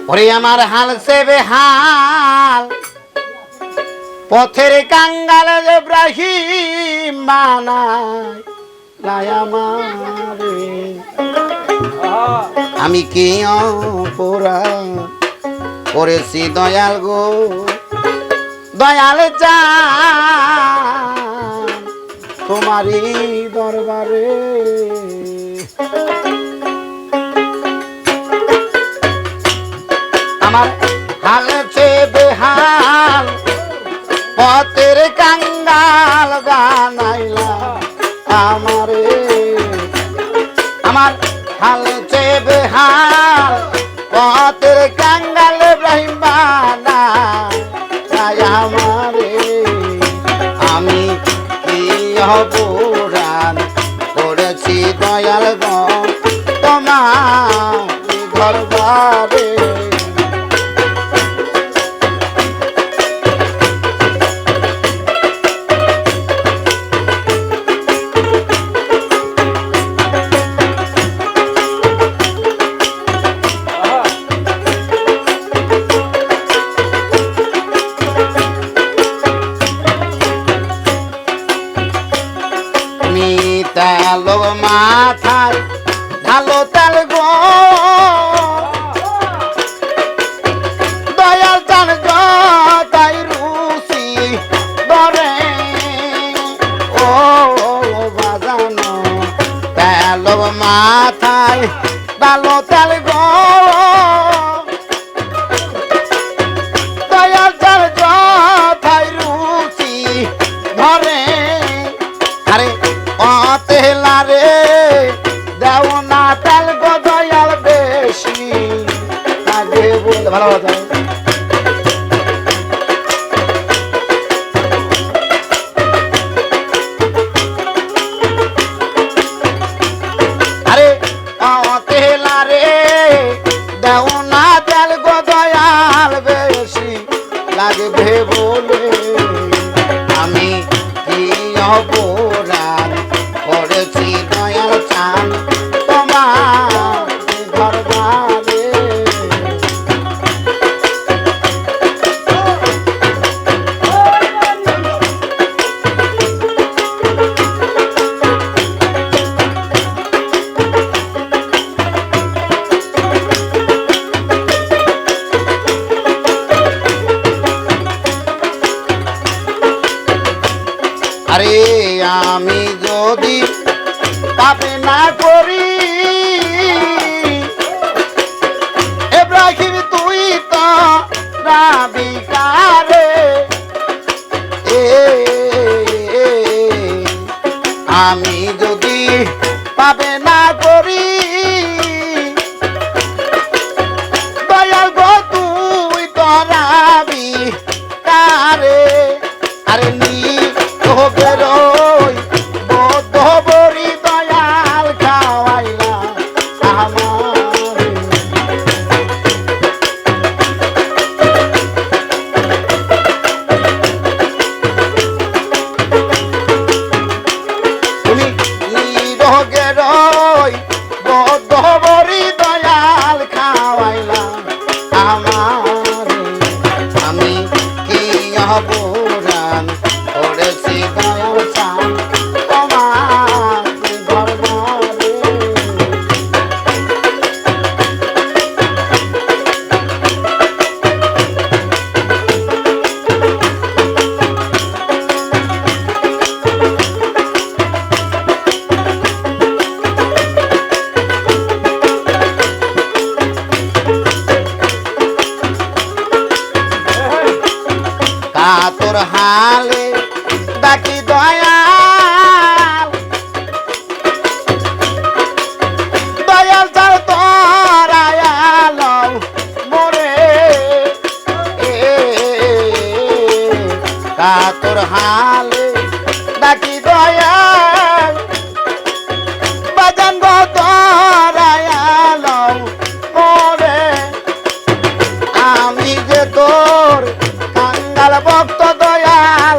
ওরে আমার হাল সেবে হাল পথের কাঙ্গাল ইব্রাহিম মানায় লাই আমারে আমি কি অপরাধ করেছি দয়াল গো দয়াল চান তোমারই দরবারে আমার হাল চেয়ে হাল পথের কাঙ্গাল বানাইলা আমারে আমার হাল চেয়ে হাল পথের কাঙ্গাল ইব্রাহিম বানায় আমারে আমি কি অপরাধ করেছি দয়াল গো তোমার দরবারে তেলো মাথায় ঢালো তেল গো দয়াল চান গো তাই রুচি ধরে ও বাজানো তেলো মাথায় ঢালো তেল গো দয়াল চান গো তাই রুচি ধরে আরে তেলারে দেও না তেল গো দয়াল বেশি আগে বলতে ভালো কথা আরে তেলারে দেও না তেল গো দয়াল বেশি লাগবে বলে আমি কি অপরাধ করেছি দয়াল চান তোমার দরবারে আরে আমি যদি পাপে না করি ইব্রাহিম তুই তো রাবিকারে আমি যদি পাপে না করি দয়াল গো তুই তো রাবিকারে আরে নি তো বেরোই বদ্ধ বরি দয়াল খাওয়াইলা আমারে তুমি নিরোগে রই বদ্ধ বরি দয়াল খাওয়াইলা আমারে আমি কি অপরাধ করেছি দয়াল চান তোমার দরবারে কাতর হালে ডাকি দয়াল দয়াল চাল তোরায়াল মোরে কাতর হালে ডাকি দয়াল বাজান গো তোরায়াল মোরে আমি যে তোর কাঙ্গাল ভক্ত দয়াল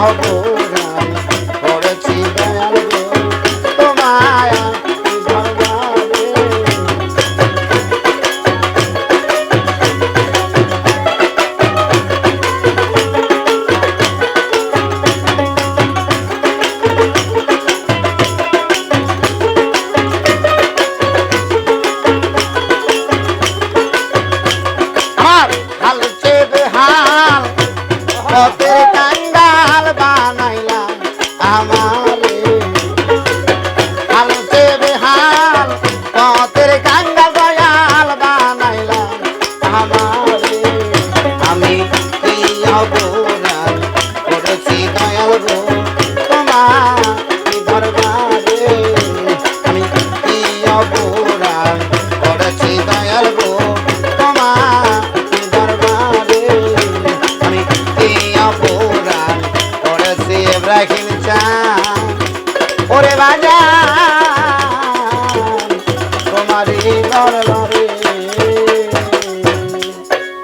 হব